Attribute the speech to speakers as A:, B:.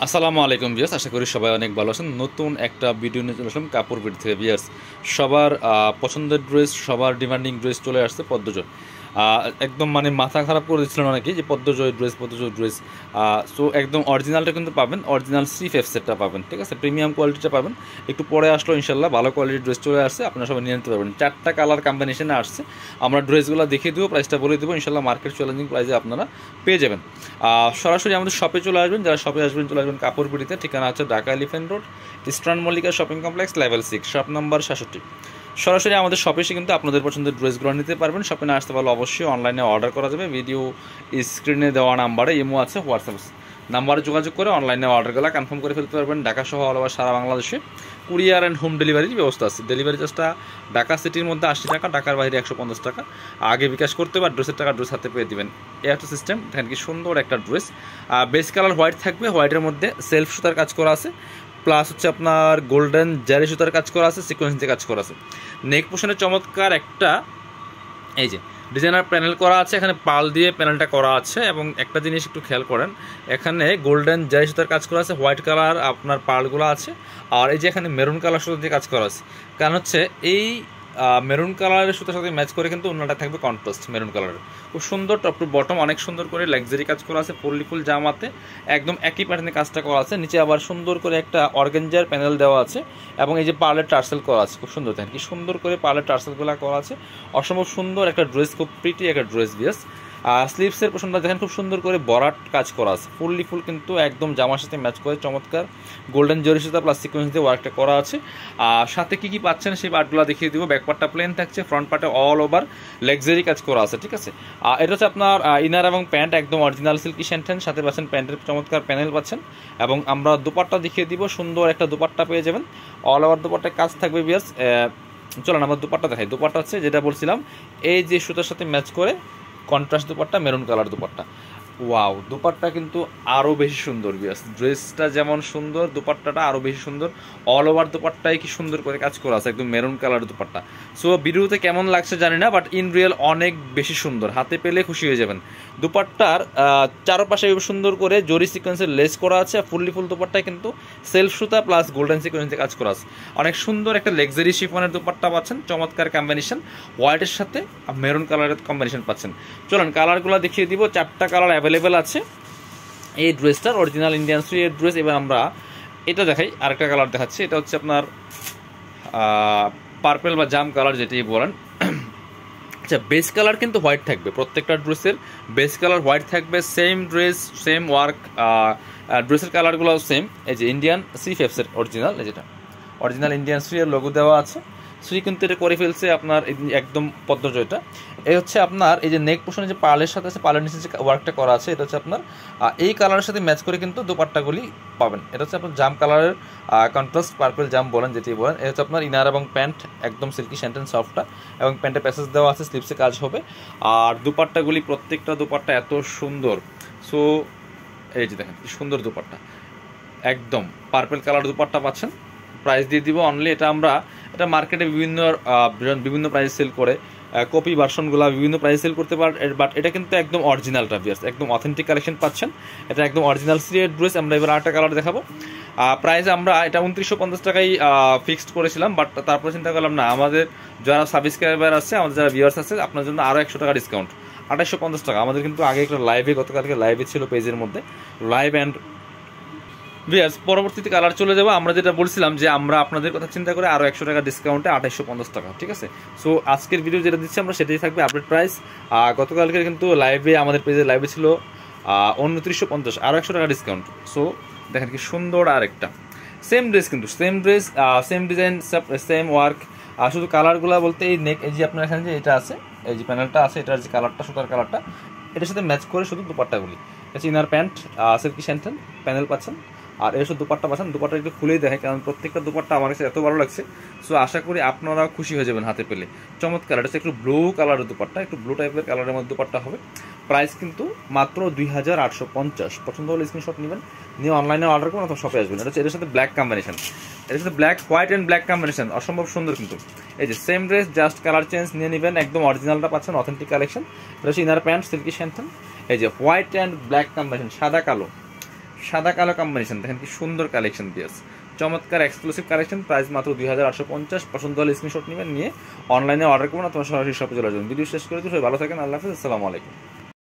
A: আসসালামু আলাইকুম ভিউয়ার্স, আশা করি সবাই অনেক ভালো আছেন। নতুন একটা ভিডিও নিয়ে চলে আসলাম কাপড় বিডি থেকে ভিউয়ার্স। সবার পছন্দের ড্রেস, সবার ডিমান্ডিং ড্রেস চলে আসছে পদ্মজয়। একদম মানে মাথা খারাপ করে দিচ্ছিলেন অনেকেই যে পদ্মজয় ড্রেস। সো একদম অরিজিনালটা কিন্তু পাবেন, অরিজিনাল সিফ সেটটা পাবেন, ঠিক আছে, প্রিমিয়াম কোয়ালিটিটা পাবেন। একটু পরে আসলো ইনশাল্লাহ, ভালো কোয়ালিটির ড্রেস চলে আসছে, আপনারা সবাই নিয়ে নিতে পারবেন। 4টা কালার কম্বিনেশনে আসছে, আমরা ড্রেসগুলো দেখিয়ে দেবো, প্রাইসটা বলে দেবো ইনশাল্লাহ। মার্কেট চ্যালেঞ্জিং প্রাইসে আপনারা পেয়ে যাবেন। সরাসরি আমাদের শপে চলে আসবেন, যারা শপে আসবেন চলে আসবেন কাপড় বিডিতে। ঠিকানা আছে Dhaka elephant road, eastern Mallika shopping complex, level 6, shop number 67। সরাসরি আমাদের শপে এসে কিন্তু আপনাদের পছন্দের ড্রেসগুলো নিতে পারবেন। শপে না আসতে পারলে অবশ্যই অনলাইনে অর্ডার করা যাবে। ভিডিও স্ক্রিনে দেওয়া নাম্বারে ইমো আছে, হোয়াটসঅ্যাপ নাম্বারে যোগাযোগ করে অনলাইনে অর্ডারগুলো কনফার্ম করে ফেলতে পারবেন। ঢাকা সহ অল ওভার সারা বাংলাদেশে কুরিয়ার অ্যান্ড হোম ডেলিভারির ব্যবস্থা আছে। ডেলিভারি চার্জটা ঢাকা সিটির মধ্যে 80 টাকা, ঢাকার বাইরে 150 টাকা। আগে বিকাশ করতে বা ড্রেসের টাকা ড্রেস হাতে পেয়ে দেবেন, এই একটা সিস্টেম। দেখেন কি সুন্দর একটা ড্রেস। বেস কালার হোয়াইট থাকবে, হোয়াইটের মধ্যে সেলফ সুতার কাজ করা আছে, প্লাস হচ্ছে আপনার গোল্ডেন জারি সুতার কাজ করা আছে, সিকোয়েন্স দিয়ে কাজ করা আছে। নেক পোশনে চমৎকার একটা এই যে ডিজাইনার প্যানেল করা আছে, এখানে পাল দিয়ে প্যানেলটা করা আছে। এবং একটা জিনিস একটু খেয়াল করেন, এখানে গোল্ডেন জারি সুতার কাজ করা আছে, হোয়াইট কালার আপনার পালগুলো আছে। আর এই যে এখানে মেরুন কালার সুতা দিয়ে কাজ করা আছে, কারণ হচ্ছে এই মেরুন কালারের সুতার সাথে ম্যাচ করে কিন্তু অন্যটা থাকবে কন্ট্রাস্ট মেরুন কালারের। খুব সুন্দর টপ টু বটম, অনেক সুন্দর করে লাক্সারি কাজ করা আছে। ফুল জামাতে একদম একই প্যাটার্নে কাজটা করা আছে। নিচে আবার সুন্দর করে একটা অর্গানজার প্যানেল দেওয়া আছে, এবং এই যে পার্লের টার্সেল করা আছে, খুব সুন্দর। দেখেন কি সুন্দর করে পার্লের টার্সেলগুলো করা আছে। অসম্ভব সুন্দর একটা ড্রেস, খুব প্রিটি একটা ড্রেস বিয়াস। স্লিভসের পোশনটা দেখেন খুব সুন্দর করে বরাট কাজ করা আছে, ফুল কিন্তু একদম জামার সাথে ম্যাচ করে চমৎকার গোল্ডেন জরি সুতা প্লাস সিকোয়েন্স দিয়ে ওয়ার্কটা করা আছে। আর সাথে কী পাচ্ছেন সেই পার্টগুলো দেখিয়ে দিব। ব্যাক পার্টটা প্লেন থাকছে, ফ্রন্ট পার্টে অল ওভার লাক্সারি কাজ করা আছে, ঠিক আছে। এটা হচ্ছে আপনার ইনার এবং প্যান্ট একদম অরিজিনাল সিল্কি স্যান্টেন, সাথে পাচ্ছেন প্যান্টের চমৎকার প্যানেল পাচ্ছেন। এবং আমরা দুপাট্টা দেখিয়ে দিব, সুন্দর একটা দুপাট্টা পেয়ে যাবেন। অল ওভার দুপাট্টায় কাজ থাকবে বিয়াস। চলেন আমরা দুপাট্টা দেখাই। দুপাট্টা হচ্ছে যেটা বলছিলাম, এই যে সুতার সাথে ম্যাচ করে contrast dupatta, maroon colour dupatta. Wow, dupatta কিন্তু আরও বেশি সুন্দর বিয়াস। ড্রেসটা যেমন সুন্দর, দুপাট্টাটা আরও বেশি সুন্দর। অল ওভার দুপাট্টায় কি সুন্দর করে কাজ করা আছে, একদম মেরুন কালার দুপাট্টা। সো ভিডিওতে কেমন লাগছে জানি না, বাট ইন রিয়েল অনেক বেশি সুন্দর, হাতে পেলে খুশি হয়ে যাবেন। দুপাট্টার চারপাশে সুন্দর করে জরি সিকোয়েন্সের লেস করা আছে। ফুল দুপাট্টায় কিন্তু সেলফ সুতা প্লাস গোল্ডেন সিকোয়েন্সে কাজ করা আছে। অনেক সুন্দর একটা লাক্সারি শিফনের দুপাট্টা পাচ্ছেন, চমৎকার কম্বিনেশন। হোয়াইটের সাথে মেরুন কালারের কম্বিনেশন পাচ্ছেন। চলুন কালারগুলো দেখিয়ে দিব। 4টা কালার অ্যাভেলেবেল আছে এই ড্রেসটার, অরিজিনাল ইন্ডিয়ান সুইয়ের ড্রেস। এবার আমরা এটা দেখাই, আরেকটা কালার দেখাচ্ছি। এটা হচ্ছে আপনার পার্পেল বা জাম কালার যেটাই বলেন। আচ্ছা, বেস কালার কিন্তু হোয়াইট থাকবে, প্রত্যেকটা ড্রেসের বেস কালার হোয়াইট থাকবে। সেম ড্রেস সেম ওয়ার্ক, ড্রেসের কালারগুলো সেম। এই যে ইন্ডিয়ান সিফের অরিজিনাল, যেটা অরিজিনাল ইন্ডিয়ান সুইয়ের লোগো দেওয়া আছে। সুই কিন্তু এটা করে ফেলছে আপনার একদম পদ্মজয়টা। এই হচ্ছে আপনার এই যে নেক পোশনে যে পার্লের সাথে আছে, পার্লের নিচে যে ওয়ার্কটা করা আছে, এটা হচ্ছে আপনার এই কালারের সাথে ম্যাচ করে কিন্তু দুপাট্টাগুলি পাবেন। এটা হচ্ছে আপনার জাম কালারের কন্ট্রাস্ট পার্পল জাম বলেন যেটি বলেন। এটা হচ্ছে আপনার ইনার এবং প্যান্ট একদম সিল্কি স্যান্টেন সফটটা, এবং প্যান্টে প্যাসেজ দেওয়া আছে, স্লিপসে কাজ হবে। আর দুপাট্টাগুলি প্রত্যেকটা দুপাট্টা এত সুন্দর। সো এই যে দেখেন কি সুন্দর দুপাট্টা, একদম পার্পল কালার দুপাট্টা পাচ্ছেন। প্রাইস দিয়ে দিব অনলি, এটা মার্কেটে বিভিন্ন প্রাইস সেল করে, কপি ভার্সনগুলো বিভিন্ন প্রাইস সেল করতে পারে, বাট এটা কিন্তু একদম অরিজিনালটা বিয়ার্স, একদম অথেন্টিক কালেকশন পাচ্ছেন। এটা একদম অরিজিনাল সিরিয়ার ড্রেস। আমরা এবার আরেকটা কালার দেখাবো। প্রাইস আমরা এটা 2950 টাকাই ফিক্সড করেছিলাম, বাট তারপরে চিন্তা করলাম না, আমাদের যারা সাবস্ক্রাইবার আছে, আমাদের যারা ভিউয়ার্স আছে, আপনার জন্য আরও 100 টাকা ডিসকাউন্ট, 2850 টাকা। আমাদের কিন্তু আগে একটা লাইভে, গতকালকে লাইভে ছিল পেজের মধ্যে লাইভ অ্যান্ড ভিউয়ার্স। পরবর্তীতে কালার চলে যাবো। আমরা যেটা বলছিলাম যে আমরা আপনাদের কথা চিন্তা করে আরও 100 টাকা ডিসকাউন্টে 2850 টাকা, ঠিক আছে। সো আজকের ভিডিও যেটা দিচ্ছি আমরা সেটাই থাকবে আপডেট প্রাইস। গতকালকে কিন্তু লাইভে, আমাদের পেজে লাইভে ছিল 2950, আরও 100 টাকা ডিসকাউন্ট। সো দেখেন কি সুন্দর আরেকটা সেম ড্রেস, কিন্তু same dress same design same work. শুধু কালারগুলো বলতে এই নেক, এই যে আপনার এখানে যে এটা আছে, এই যে প্যানেলটা আছে, এটার যে কালারটা সুতার কালারটা এটার সাথে ম্যাচ করে শুধু দুপাট্টাগুলি। এটা ইনার প্যান্ট সিল্কি স্যান্টেন প্যানেল পাচ্ছেন। আর এর সাথে দুপাট্টা পাচ্ছেন। দুপাট্টা একটু খুলেই দেখে, কারণ প্রত্যেকটা দুপাট্টা আমার কাছে এত ভালো লাগছে। সো আশা করি আপনারাও খুশি হয়ে যাবেন হাতে পেলে। চমৎকার, এটা হচ্ছে একটু ব্লু কালারের দুপাট্টা, একটু ব্লু টাইপের কালারের মধ্যে দুপাট্টা হবে। প্রাইস কিন্তু মাত্র 2850। পছন্দ হলে স্ক্রিনশট নেবেন, নিয়ে অনলাইনে অর্ডার করুন অথবা শপে আসবেন। এটা হচ্ছে এর সাথে ব্ল্যাক কম্বিনেশন, এর সাথে black white and black combination, অসম্ভব সুন্দর কিন্তু। এই যে same dress, just colour change নিয়ে নেবেন, একদম অরিজিনালটা পাচ্ছেন, অথেন্টিক কালেকশন। এটা হচ্ছে ইনার প্যান্ট সিল্কি স্যান্টেন, এই যে হোয়াইট অ্যান্ড ব্ল্যাক কম্বিনেশন, সাদা কালো, সাদা কালো কম্বিনেশন, দেখেন কি সুন্দর কালেকশন পিয়ার্স, চমৎকার এক্সক্লুসিভ কালেকশন, প্রাইস মাত্র 2850। পছন্দ হলে স্ক্রিনশট নেবেন, নিয়ে অনলাইনে অর্ডার করবেন, তোমার সরাসরি শপে চলে যাবেন। ভিডিও শেষ করে দিই, সবাই ভালো থাকেন, আল্লাহ হাফেজ, আসসালামু আলাইকুম।